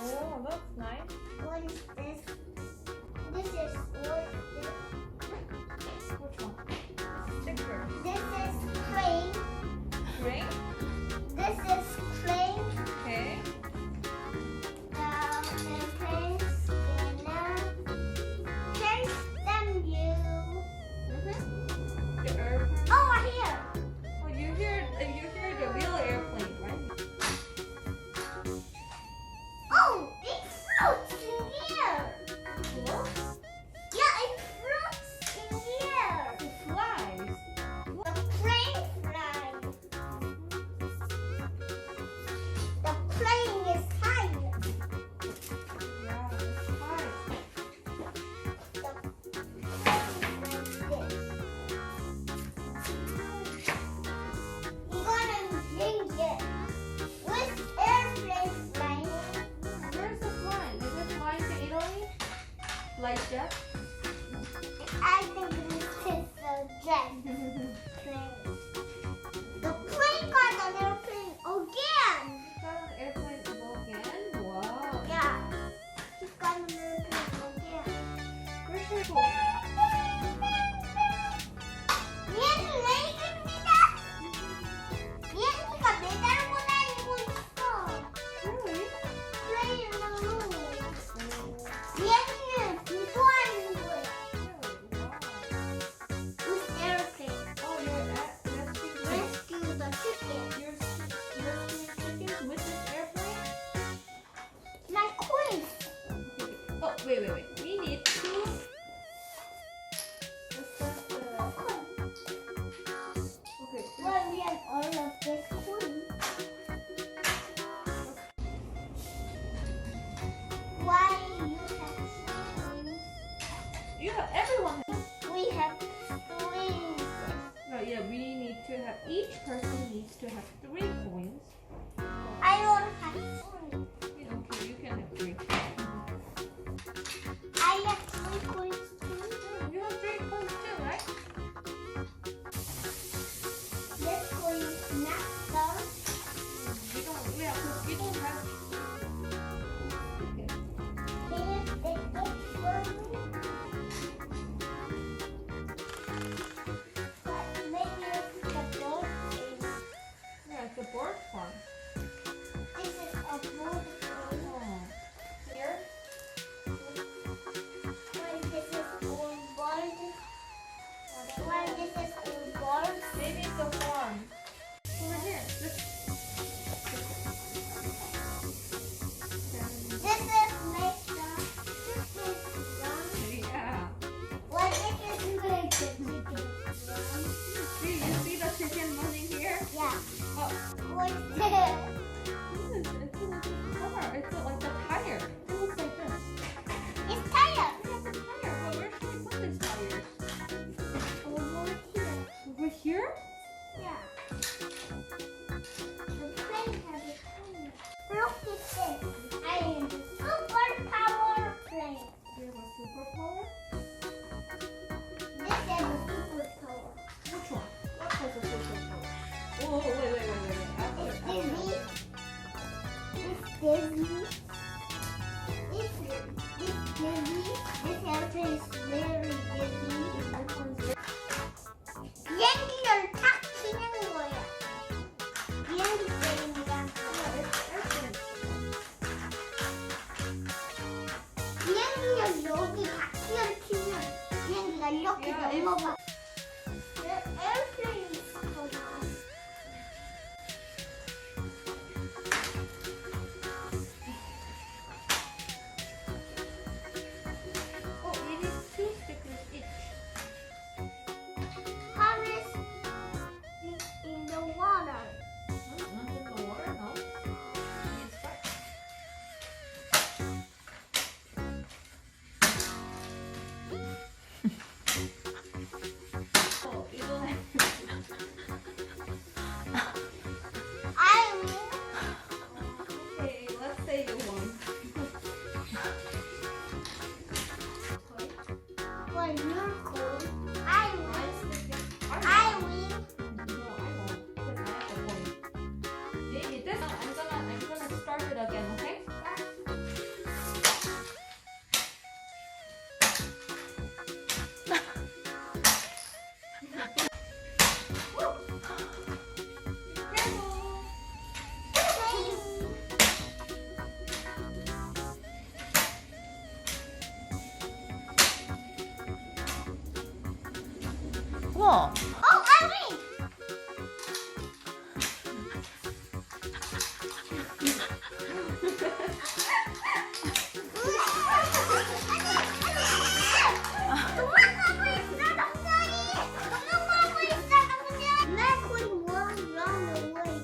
Oh, that's nice. What is this? This is what? Which one? Sticker. This is crane. Crane? This is crane. Okay. Airplane scanner. Here's them you. The airplane. Oh, right here. Oh, you hear the real airplane, right? Oh, it floats in here. What? Yeah, it floats in here. It flies. The plane flies. The plane is higher. Yeah, it flies. The plane like this. You gotta bring it. With airplane flying. Where's the plane? Is it flying to Italy? Like jet? I think this is a jet plane. The plane got an airplane again. Got an airplane again? Wow. Yeah, he's got an airplane again. Where's your boat? 얘는 왜 이깁니다? 얘가 메달을 다니고 있어. Really? 플레이어로. 얘는 구조하는 거야. With airplane. Oh, you're at rescue. Rescue the chicken. You're rescuing chickens with this airplane? My coins. Oh, wait. We need to. Okay. Well, we have all of this coins. Why you have coins? You have everyone. We have coins. No, yeah, we need to have. Each person needs to have 3 coins. I don't have coins. Okay, you can have 3. I have 3 coins too. You have 3 coins too, right? This coin is not done. We don't. Yeah, 'cause we don't have. Okay. Can you take it for me? But maybe it's the board game. Yeah, it's a board one. This is a board game. Oh. Here. Well, this is all board. Well, this is all board. Maybe it's a farm. Over here. This. This is make the chicken run. Yeah. Well, this is make the chicken run. See the chicken running here? Yeah. Oh. What's this? It's a car. It's like a tire. It looks like this. It's tire. It's a tire. Well, where should we put this tire? Over here. Over here? Yeah. The plane has a tire. Look at this. I am the superpower plane. Do you have a superpower? This is a superpower. Which one? What has a superpower? Oh, wait. It's After. Disney. It's Disney. It's Disney. This airplane is very Disney. 비행기를 탁 치는 거야. 비행기 게임이랑. 비행기를 여기 바퀴를 치면 비행기가 이렇게 야, 넘어가. 에어플레인 있어. Oh, we need 2 stickers each. How is it in the water? Not in the water, no. It's fine. 우와. 빨리! 도망가고 있어, 동생이! 도망가고 있어, 동생! My queen won't run away.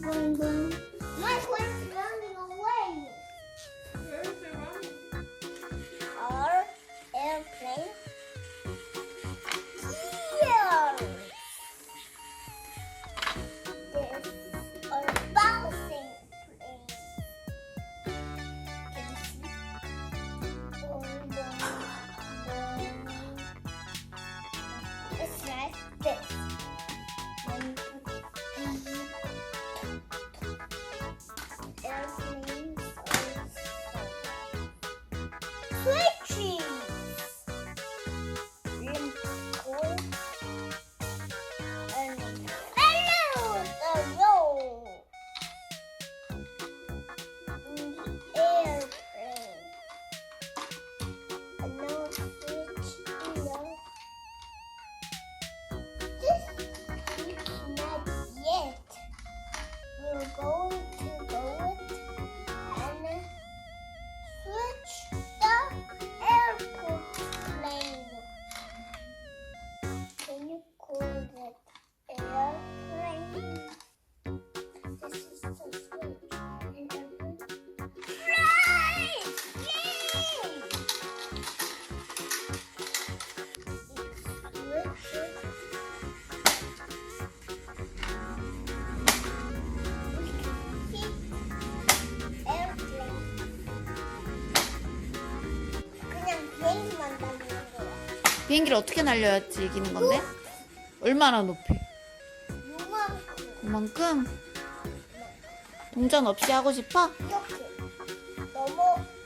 Boing, boing. My queen's running away. Where is it running? Our airplane. Here. This our bouncing plane. Can you see? Boing, boing, boing. It's like this. When you put airplanes are switches. Cool. And hello, the roll. In the airplane. And now switch here. This is not yet. We're going to go it and switch the airplane. Can you call that airplane? This is the switch. And airplane. Right! Yay! It switches. 에어플레인. 그냥 비행기만 다니는 거야. 비행기를 어떻게 날려야지 이기는 건데? 얼마나 높이? 요만큼 그만큼? 동전 없이 하고 싶어? 이렇게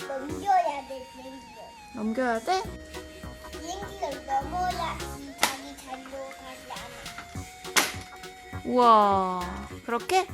넘겨야 돼 비행기를. 넘겨야 돼? 비행기를 넘어야지 자기 자리로 가지 않아. 우와. 그렇게?